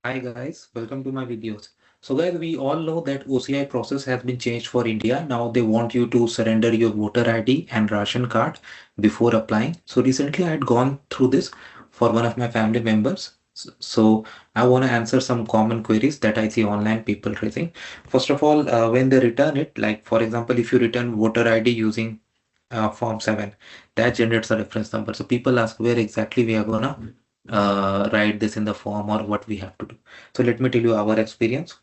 Hi guys, welcome to my videos. So guys, we all know that OCI process has been changed for India. Now they want you to surrender your voter ID and ration card before applying. So recently I had gone through this for one of my family members. So I want to answer some common queries that I see online people raising. First of all, when they return it, like for example, if you return voter ID using Form 7, that generates a reference number. So people ask where exactly we are gonna write this in the form or what we have to do. So let me tell you our experience.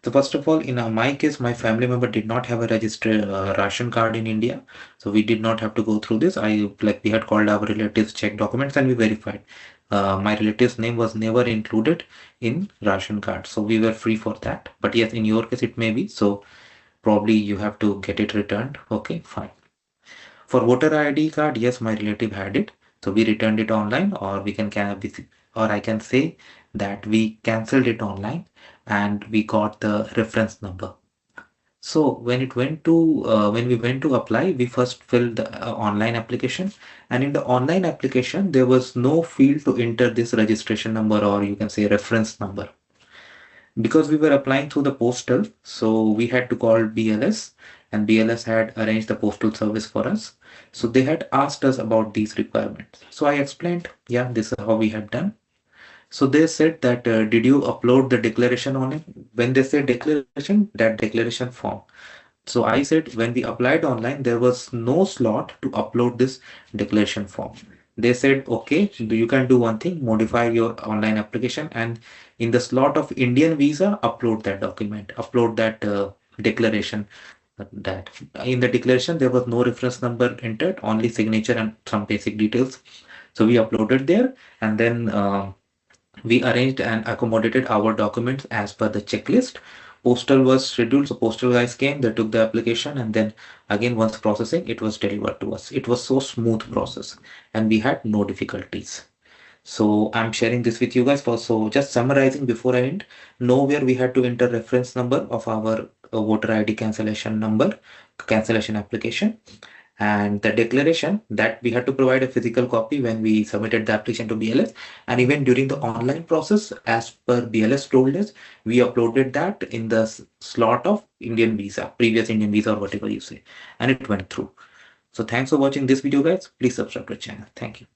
So first of all, in my case, my family member did not have a registered ration card in India. So we did not have to go through this. We had called our relatives, checked documents, and we verified. My relative's name was never included in ration card. So we were free for that. But yes, in your case, it may be. So probably you have to get it returned. Okay, fine. For voter ID card, yes, my relative had it. So we returned it online, or or I can say that we cancelled it online and we got the reference number. So when we went to apply, we first filled the online application, and in the online application there was no field to enter this registration number, or you can say reference number, because we were applying through the postal. So we had to call BLS, and BLS had arranged the postal service for us. So they had asked us about these requirements. So I explained, yeah, this is how we had done. So they said that, did you upload the declaration on it? When they say declaration, that declaration form. So I said when we applied online, there was no slot to upload this declaration form. They said, okay, you can do one thing, modify your online application, and in the slot of Indian visa, upload that document, upload that declaration. That in the declaration, there was no reference number entered, only signature and some basic details. So we uploaded there, and then we arranged and accommodated our documents as per the checklist. Postal was scheduled, so postal guys came, they took the application, and then again, once processing, it was delivered to us. It was so smooth process, and we had no difficulties. So I'm sharing this with you guys. For so just summarizing before I end, nowhere we had to enter reference number of our voter ID cancellation number, cancellation application, and the declaration that we had to provide a physical copy when we submitted the application to BLS. And even during the online process, as per BLS told us, we uploaded that in the slot of Indian visa, previous Indian visa or whatever you say, and it went through. So thanks for watching this video, guys. Please subscribe to the channel. Thank you.